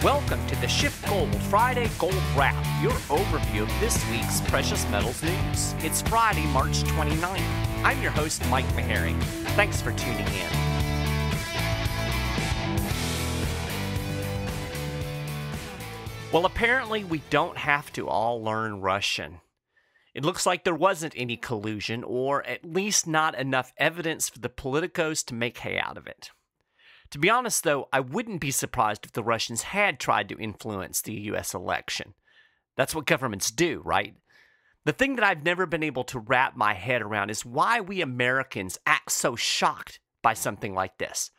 Welcome to the SchiffGold Friday Gold Wrap, your overview of this week's precious metals news. It's Friday, March 29th. I'm your host, Mike Maharrey. Thanks for tuning in. Well, apparently we don't have to all learn Russian. It looks like there wasn't any collusion, or at least not enough evidence for the politicos to make hay out of it. To be honest, though, I wouldn't be surprised if the Russians had tried to influence the U.S. election. That's what governments do, right? The thing that I've never been able to wrap my head around is why we Americans act so shocked by something like this.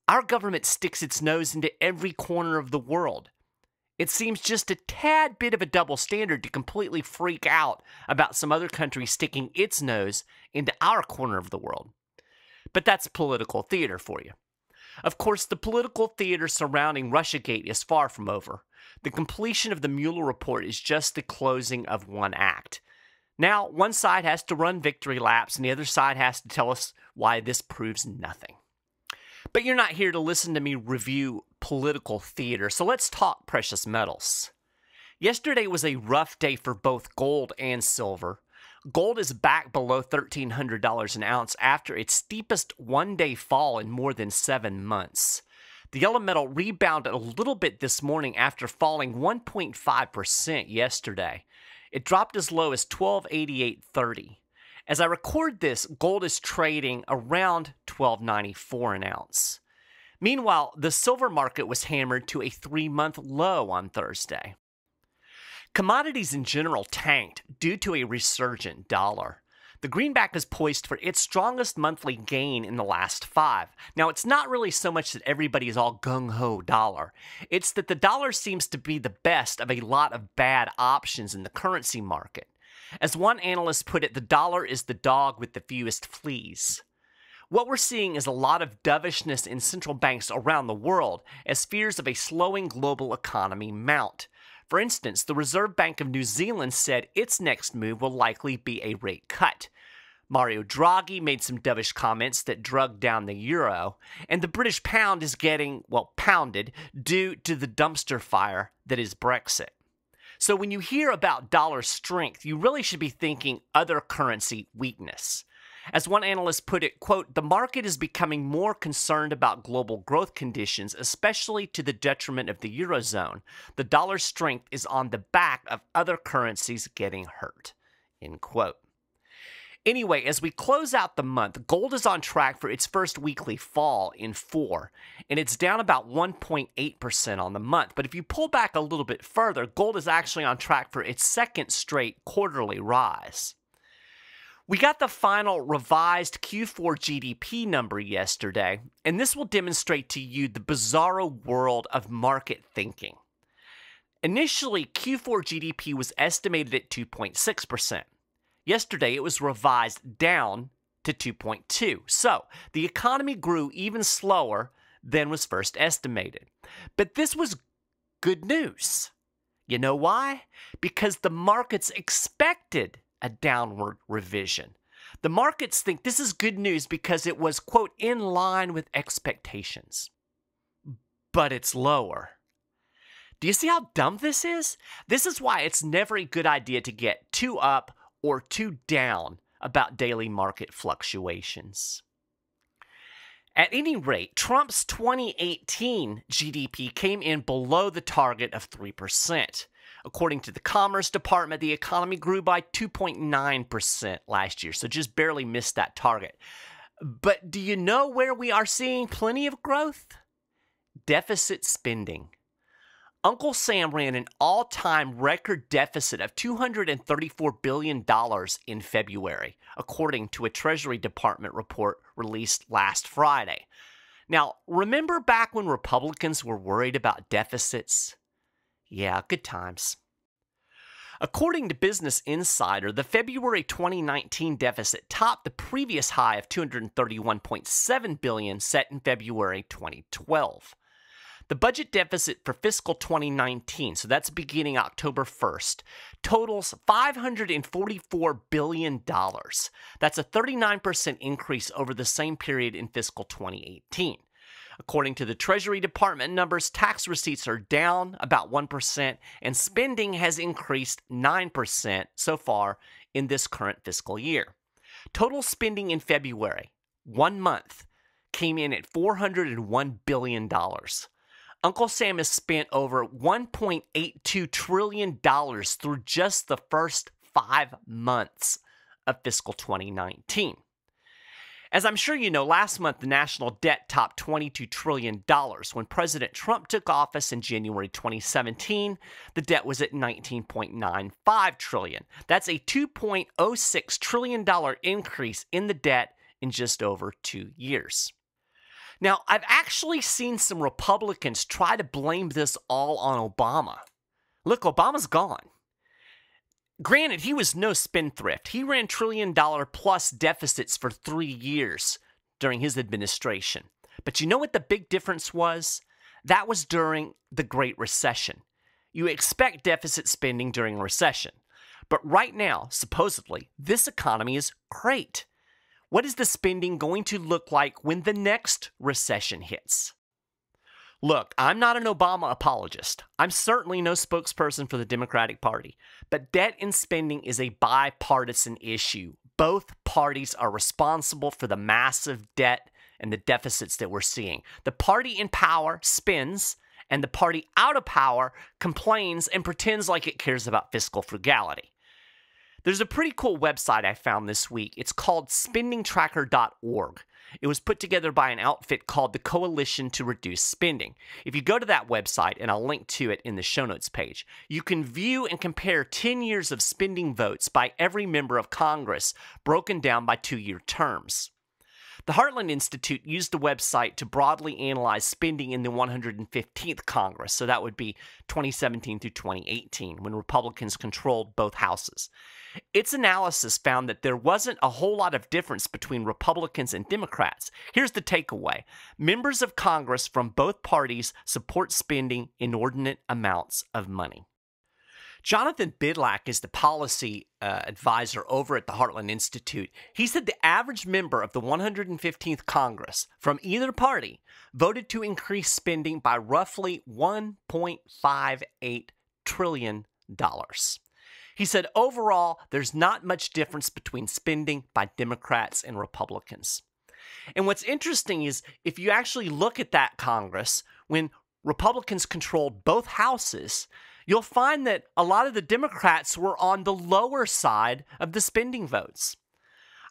Our government sticks its nose into every corner of the world. It seems just a tad bit of a double standard to completely freak out about some other country sticking its nose into our corner of the world. But that's political theater for you. Of course, the political theater surrounding Russiagate is far from over. The completion of the Mueller report is just the closing of one act. Now, one side has to run victory laps, and the other side has to tell us why this proves nothing. But you're not here to listen to me review political theater, so let's talk precious metals. Yesterday was a rough day for both gold and silver. Gold is back below $1,300 an ounce after its steepest one-day fall in more than 7 months. The yellow metal rebounded a little bit this morning after falling 1.5% yesterday. It dropped as low as $12.8830. As I record this, gold is trading around $12.94 an ounce. Meanwhile, the silver market was hammered to a 3-month low on Thursday. Commodities in general tanked due to a resurgent dollar. The greenback is poised for its strongest monthly gain in the last 5. Now, it's not really so much that everybody is all gung-ho dollar. It's that the dollar seems to be the best of a lot of bad options in the currency market. As one analyst put it, the dollar is the dog with the fewest fleas. What we're seeing is a lot of dovishness in central banks around the world as fears of a slowing global economy mount. For instance, the Reserve Bank of New Zealand said its next move will likely be a rate cut. Mario Draghi made some dovish comments that drug down the euro, and the British pound is getting, well, pounded due to the dumpster fire that is Brexit. So when you hear about dollar strength, you really should be thinking other currency weakness. As one analyst put it, quote, "The market is becoming more concerned about global growth conditions, especially to the detriment of the Eurozone. The dollar's strength is on the back of other currencies getting hurt," end quote. Anyway, as we close out the month, gold is on track for its first weekly fall in 4, and it's down about 1.8% on the month. But if you pull back a little bit further, gold is actually on track for its second straight quarterly rise. We got the final revised Q4 GDP number yesterday, and this will demonstrate to you the bizarro world of market thinking. Initially, Q4 GDP was estimated at 2.6%. Yesterday, it was revised down to 2.2%. So, the economy grew even slower than was first estimated. But this was good news. You know why? Because the markets expected a downward revision. The markets think this is good news because it was, quote, in line with expectations. But it's lower. Do you see how dumb this is? This is why it's never a good idea to get too up or too down about daily market fluctuations. At any rate, Trump's 2018 GDP came in below the target of 3%. According to the Commerce Department, the economy grew by 2.9% last year, so just barely missed that target. But do you know where we are seeing plenty of growth? Deficit spending. Uncle Sam ran an all-time record deficit of $234 billion in February, according to a Treasury Department report released last Friday. Now, remember back when Republicans were worried about deficits? Yeah, good times. According to Business Insider, the February 2019 deficit topped the previous high of $231.7 billion set in February 2012. The budget deficit for fiscal 2019, so that's beginning October 1st, totals $544 billion. That's a 39% increase over the same period in fiscal 2018. According to the Treasury Department numbers, tax receipts are down about 1%, and spending has increased 9% so far in this current fiscal year. Total spending in February, 1 month, came in at $401 billion. Uncle Sam has spent over $1.82 trillion through just the first 5 months of fiscal 2019. As I'm sure you know, last month the national debt topped $22 trillion. When President Trump took office in January 2017, the debt was at $19.95 trillion. That's a $2.06 trillion increase in the debt in just over 2 years. Now, I've actually seen some Republicans try to blame this all on Obama. Look, Obama's gone. Granted, he was no spendthrift. He ran trillion-dollar-plus deficits for 3 years during his administration. But you know what the big difference was? That was during the Great Recession. You expect deficit spending during a recession. But right now, supposedly, this economy is great. What is the spending going to look like when the next recession hits? Look, I'm not an Obama apologist. I'm certainly no spokesperson for the Democratic Party. But debt and spending is a bipartisan issue. Both parties are responsible for the massive debt and the deficits that we're seeing. The party in power spends, and the party out of power complains and pretends like it cares about fiscal frugality. There's a pretty cool website I found this week. It's called spendingtracker.org. It was put together by an outfit called the Coalition to Reduce Spending. If you go to that website, and I'll link to it in the show notes page, you can view and compare 10 years of spending votes by every member of Congress, broken down by 2-year terms. The Heartland Institute used the website to broadly analyze spending in the 115th Congress, so that would be 2017 through 2018, when Republicans controlled both houses. Its analysis found that there wasn't a whole lot of difference between Republicans and Democrats. Here's the takeaway. Members of Congress from both parties support spending inordinate amounts of money. Jonathan Bidlack is the policy advisor over at the Heartland Institute. He said the average member of the 115th Congress from either party voted to increase spending by roughly $1.58 trillion. He said overall, there's not much difference between spending by Democrats and Republicans. And what's interesting is if you actually look at that Congress, when Republicans controlled both houses, you'll find that a lot of the Democrats were on the lower side of the spending votes.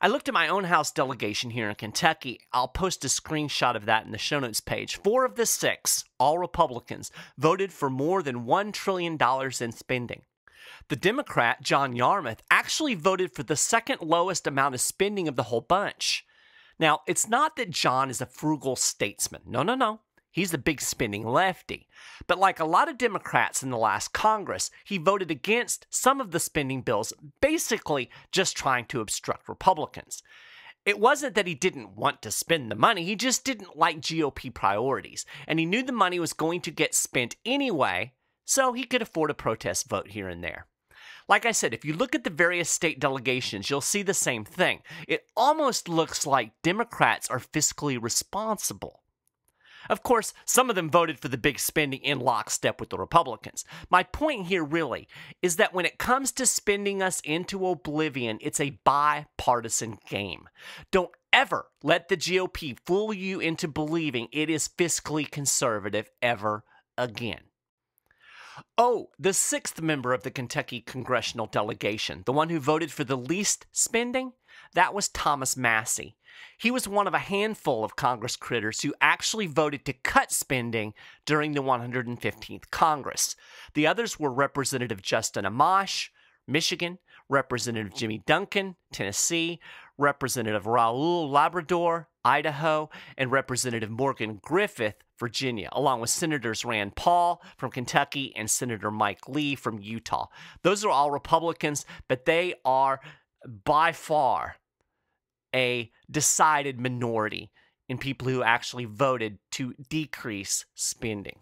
I looked at my own House delegation here in Kentucky. I'll post a screenshot of that in the show notes page. 4 of the 6, all Republicans, voted for more than $1 trillion in spending. The Democrat, John Yarmuth, actually voted for the second lowest amount of spending of the whole bunch. Now, it's not that John is a frugal statesman. No. He's a big spending lefty. But like a lot of Democrats in the last Congress, he voted against some of the spending bills, basically just trying to obstruct Republicans. It wasn't that he didn't want to spend the money, he just didn't like GOP priorities. And he knew the money was going to get spent anyway, so he could afford a protest vote here and there. Like I said, if you look at the various state delegations, you'll see the same thing. It almost looks like Democrats are fiscally responsible. Of course, some of them voted for the big spending in lockstep with the Republicans. My point here really is that when it comes to spending us into oblivion, it's a bipartisan game. Don't ever let the GOP fool you into believing it is fiscally conservative ever again. Oh, the 6th member of the Kentucky congressional delegation, the one who voted for the least spending, that was Thomas Massie. He was one of a handful of Congress critters who actually voted to cut spending during the 115th Congress. The others were Representative Justin Amash, Michigan, Representative Jimmy Duncan, Tennessee, Representative Raul Labrador, Idaho, and Representative Morgan Griffith, Virginia, along with Senators Rand Paul from Kentucky and Senator Mike Lee from Utah. Those are all Republicans, but they are by far a decided minority in people who actually voted to decrease spending.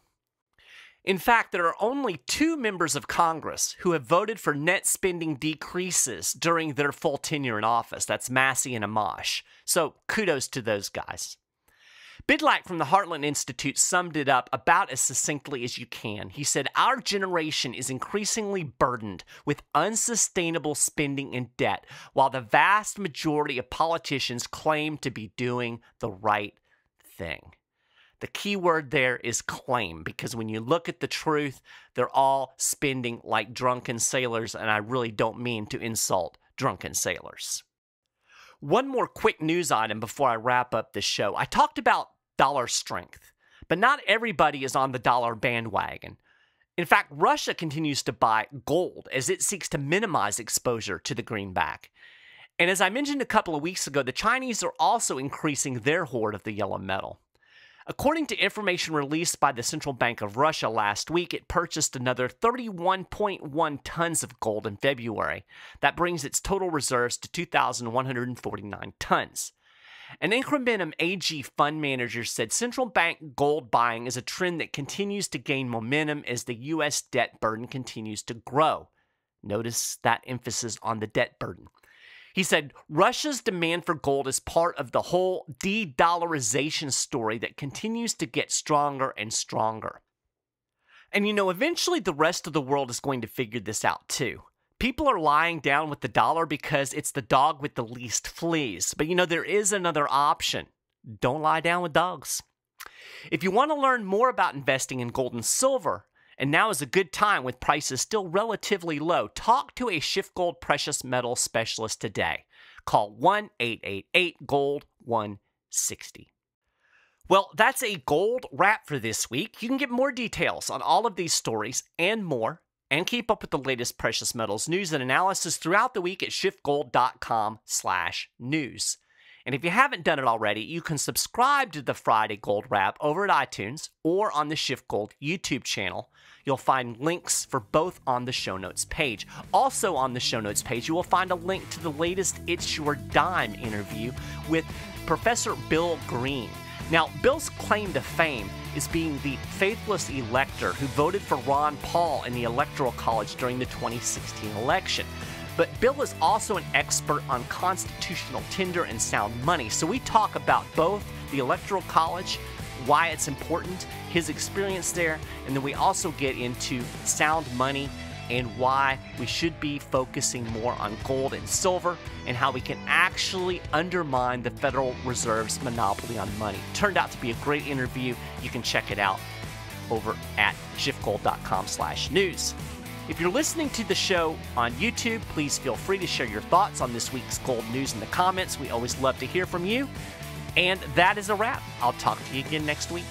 In fact, there are only 2 members of Congress who have voted for net spending decreases during their full tenure in office. That's Massie and Amash. So kudos to those guys. Bidlack from the Heartland Institute summed it up about as succinctly as you can. He said, "Our generation is increasingly burdened with unsustainable spending and debt, while the vast majority of politicians claim to be doing the right thing." The key word there is claim, because when you look at the truth, they're all spending like drunken sailors, and I really don't mean to insult drunken sailors. One more quick news item before I wrap up the show. I talked about dollar strength, but not everybody is on the dollar bandwagon. In fact, Russia continues to buy gold as it seeks to minimize exposure to the greenback. And as I mentioned a couple of weeks ago, the Chinese are also increasing their hoard of the yellow metal. According to information released by the Central Bank of Russia last week, it purchased another 31.1 tons of gold in February. That brings its total reserves to 2,149 tons. An Incrementum AG fund manager said central bank gold buying is a trend that continues to gain momentum as the U.S. debt burden continues to grow. Notice that emphasis on the debt burden. He said, Russia's demand for gold is part of the whole de-dollarization story that continues to get stronger and stronger. And eventually the rest of the world is going to figure this out too. People are lying down with the dollar because it's the dog with the least fleas. But there is another option. Don't lie down with dogs. If you want to learn more about investing in gold and silver, and now is a good time with prices still relatively low, talk to a SchiffGold precious metal specialist today. Call 1-888-GOLD-160. Well, that's a gold wrap for this week. You can get more details on all of these stories and more, and keep up with the latest precious metals news and analysis throughout the week at SchiffGold.com/news. And if you haven't done it already, you can subscribe to the Friday Gold Wrap over at iTunes or on the SchiffGold YouTube channel. You'll find links for both on the show notes page. Also on the show notes page, you will find a link to the latest It's Your Dime interview with Professor Bill Green. Now, Bill's claim to fame is being the faithless elector who voted for Ron Paul in the Electoral College during the 2016 election. But Bill is also an expert on constitutional tender and sound money. So we talk about both the Electoral College, why it's important, his experience there, and then we also get into sound money and why we should be focusing more on gold and silver and how we can actually undermine the Federal Reserve's monopoly on money. Turned out to be a great interview. You can check it out over at SchiffGold.com/news. If you're listening to the show on YouTube, please feel free to share your thoughts on this week's gold news in the comments. We always love to hear from you. And that is a wrap. I'll talk to you again next week.